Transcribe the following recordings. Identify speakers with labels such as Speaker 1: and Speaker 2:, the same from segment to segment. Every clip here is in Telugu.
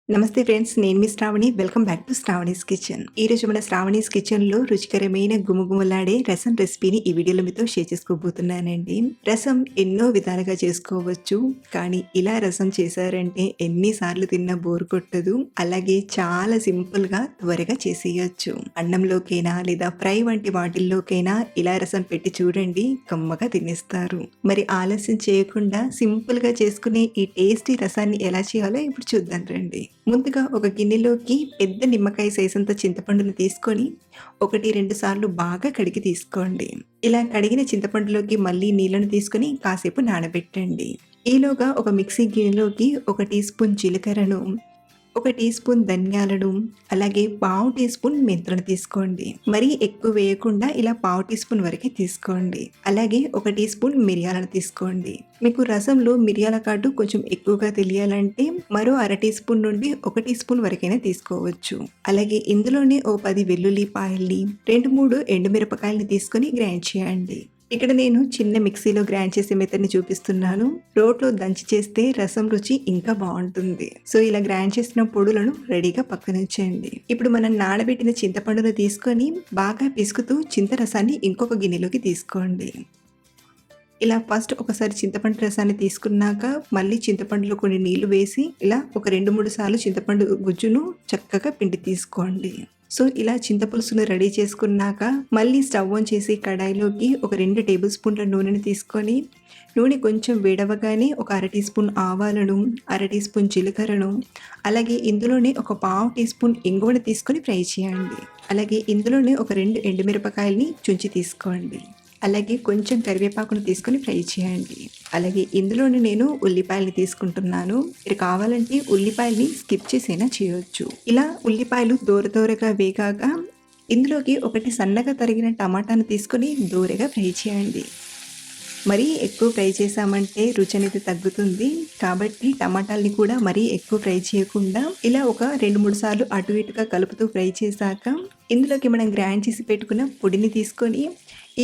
Speaker 1: నమస్తే ఫ్రెండ్స్, నేను మీ Shravani. Welcome back to Shravani's kitchen. ఈరోజు మన శ్రావణీస్ కిచెన్లో రుచికరమైన గుమగుమలాడే రసం రెసిపీని ఈ వీడియోలో మీతో షేర్ చేసుకోబోతున్నానండి. రసం ఎన్నో విధాలుగా చేసుకోవచ్చు, కానీ ఇలా రసం చేశారంటే ఎన్నిసార్లు తిన్నా బోర్ కొట్టదు. అలాగే చాలా సింపుల్గా త్వరగా చేసేయచ్చు. అన్నంలోకైనా లేదా ఫ్రై వంటి వాటిల్లోకైనా ఇలా రసం పెట్టి చూడండి, కమ్మగా తినేస్తారు. మరి ఆలస్యం చేయకుండా సింపుల్గా చేసుకునే ఈ టేస్టీ రసాన్ని ఎలా చేయాలో ఇప్పుడు చూద్దాం రండి. ముందుగా ఒక గిన్నెలోకి పెద్ద నిమ్మకాయ సైజంత చింతపండును తీసుకొని 1-2 సార్లు బాగా కడిగి తీసుకోండి. ఇలా కడిగిన చింతపండులోకి మళ్ళీ నీళ్లను తీసుకొని కాసేపు నానబెట్టండి. ఈలోగా ఒక మిక్సీ గిన్నెలోకి 1 టీ స్పూన్ జీలకర్రను, 1 టీ స్పూన్ ధనియాలను, అలాగే 1/2 టీ స్పూన్ మెంతులను తీసుకోండి. మరీ ఎక్కువ వేయకుండా ఇలా 1/2 టీ స్పూన్ వరకే తీసుకోండి. అలాగే 1 టీ స్పూన్ మిరియాలను తీసుకోండి. మీకు రసంలో మిరియాల కాటు కొంచెం ఎక్కువగా తెలియాలంటే మరో 1/2 టీ స్పూన్ నుండి 1 టీ స్పూన్ వరకైనా తీసుకోవచ్చు. అలాగే ఇందులోనే ఓ 10 వెల్లుల్లిపాయల్ని, 2-3 ఎండుమిరపకాయలని తీసుకొని గ్రైండ్ చేయండి. ఇక్కడ నేను చిన్న మిక్సీలో గ్రైండ్ చేసే మెథడ్ని చూపిస్తున్నాను. రోట్లో దంచి చేస్తే రసం రుచి ఇంకా బాగుంటుంది. సో ఇలా గ్రైండ్ చేసిన పొడులను రెడీగా పక్కనుంచండి. ఇప్పుడు మనం నానబెట్టిన చింతపండును తీసుకొని బాగా పిసుకుతూ చింతరసాన్ని ఇంకొక గిన్నెలోకి తీసుకోండి. ఇలా ఫస్ట్ ఒకసారి చింతపండు రసాన్ని తీసుకున్నాక మళ్ళీ చింతపండులో కొన్ని నీళ్లు వేసి ఇలా ఒక 2-3 సార్లు చింతపండు గుజ్జును చక్కగా పిండి తీసుకోండి. సో ఇలా చింతపులుసును రెడీ చేసుకున్నాక మళ్ళీ స్టవ్ ఆన్ చేసి కడాయిలోకి ఒక 2 టేబుల్ స్పూన్ల నూనెని తీసుకొని, నూనె కొంచెం వేడవగానే ఒక 1/2 టీ స్పూన్ ఆవాలను, 1/2 టీ స్పూన్ జీలకర్రను, అలాగే ఇందులోనే ఒక 1/2 టీ స్పూన్ ఇంగువను తీసుకొని ఫ్రై చేయండి. అలాగే ఇందులోనే ఒక 2 ఎండుమిరపకాయలని చుంచి తీసుకోండి. అలాగే కొంచెం కరివేపాకును తీసుకొని ఫ్రై చేయండి. అలాగే ఇందులోనే నేను ఉల్లిపాయలని తీసుకుంటున్నాను. మీరు కావాలంటే ఉల్లిపాయల్ని స్కిప్ చేసైనా చేయొచ్చు. ఇలా ఉల్లిపాయలు దోరగా వేగాక ఇందులోకి 1 సన్నగా తరిగిన టమాటాను తీసుకొని దోరగా ఫ్రై చేయండి. మరీ ఎక్కువ ఫ్రై చేసామంటే రుచి అనేది తగ్గుతుంది. కాబట్టి టమాటాలని కూడా మరీ ఎక్కువ ఫ్రై చేయకుండా ఇలా ఒక 2-3 సార్లు అటు ఇటుగా కలుపుతూ ఫ్రై చేశాక ఇందులోకి మనం గ్రైండ్ చేసి పెట్టుకున్న పొడిని తీసుకొని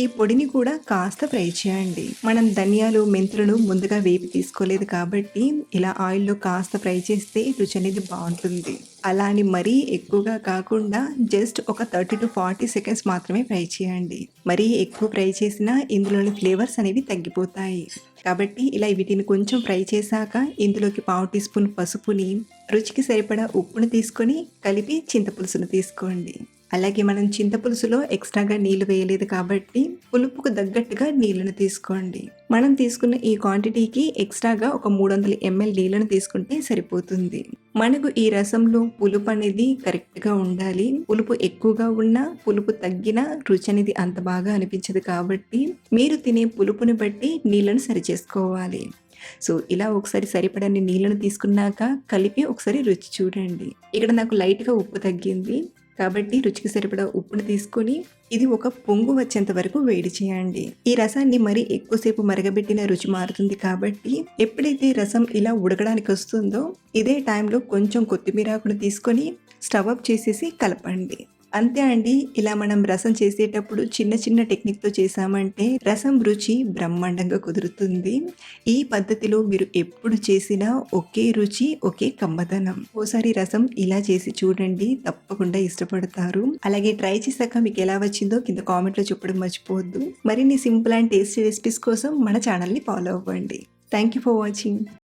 Speaker 1: ఈ పొడిని కూడా కాస్త ఫ్రై చేయండి. మనం ధనియాలు, మెంతులను ముందుగా వేపి తీసుకోలేదు కాబట్టి ఇలా ఆయిల్లో కాస్త ఫ్రై చేస్తే రుచి అనేది బాగుంటుంది. అలా అని మరీ ఎక్కువగా కాకుండా జస్ట్ ఒక 30-40 సెకండ్స్ మాత్రమే ఫ్రై చేయండి. మరీ ఎక్కువ ఫ్రై చేసినా ఇందులోని ఫ్లేవర్స్ అనేవి తగ్గిపోతాయి. కాబట్టి ఇలా వీటిని కొంచెం ఫ్రై చేశాక ఇందులోకి 1/2 టీ స్పూన్ పసుపుని, రుచికి సరిపడా ఉప్పును తీసుకొని కలిపి చింతపులుసును తీసుకోండి. అలాగే మనం చింతపులుసులో ఎక్స్ట్రాగా నీళ్లు వేయలేదు కాబట్టి పులుపుకు తగ్గట్టుగా నీళ్లను తీసుకోండి. మనం తీసుకున్న ఈ క్వాంటిటీకి ఎక్స్ట్రాగా ఒక 300 ml నీళ్లను తీసుకుంటే సరిపోతుంది. మనకు ఈ రసంలో పులుపు అనేది కరెక్ట్గా ఉండాలి. పులుపు ఎక్కువగా ఉన్నా, పులుపు తగ్గినా రుచి అనేది అంత బాగా అనిపించదు. కాబట్టి మీరు తినే పులుపుని బట్టి నీళ్లను సరిచేసుకోవాలి. సో ఇలా ఒకసారి సరిపడని నీళ్లను తీసుకున్నాక కలిపి ఒకసారి రుచి చూడండి. ఇక్కడ నాకు లైట్గా ఉప్పు తగ్గింది కాబట్టి రుచికి సరిపడా ఉప్పును తీసుకొని ఇది ఒక పొంగు వచ్చేంత వరకు వేడి చేయండి. ఈ రసాన్ని మరీ ఎక్కువసేపు మరగబెట్టిన రుచి మారుతుంది. కాబట్టి ఎప్పుడైతే రసం ఇలా ఉడకడానికి వస్తుందో ఇదే టైంలో కొంచెం కొత్తిమీర ఆకును తీసుకొని స్టవ్ ఆఫ్ చేసేసి కలపండి. అంతే అండి. ఇలా మనం రసం చేసేటప్పుడు చిన్న టెక్నిక్తో చేసామంటే రసం రుచి బ్రహ్మాండంగా కుదురుతుంది. ఈ పద్ధతిలో మీరు ఎప్పుడు చేసినా ఒకే రుచి, ఒకే కమ్మదనం. ఓసారి రసం ఇలా చేసి చూడండి, తప్పకుండా ఇష్టపడతారు. అలాగే ట్రై చేశాక మీకు ఎలా వచ్చిందో కింద కామెంట్లో చెప్పడం మర్చిపోవద్దు. మరిన్ని సింపుల్ అండ్ టేస్టీ రెసిపీస్ కోసం మన ఛానల్ని ఫాలో అవ్వండి. Thank you for watching.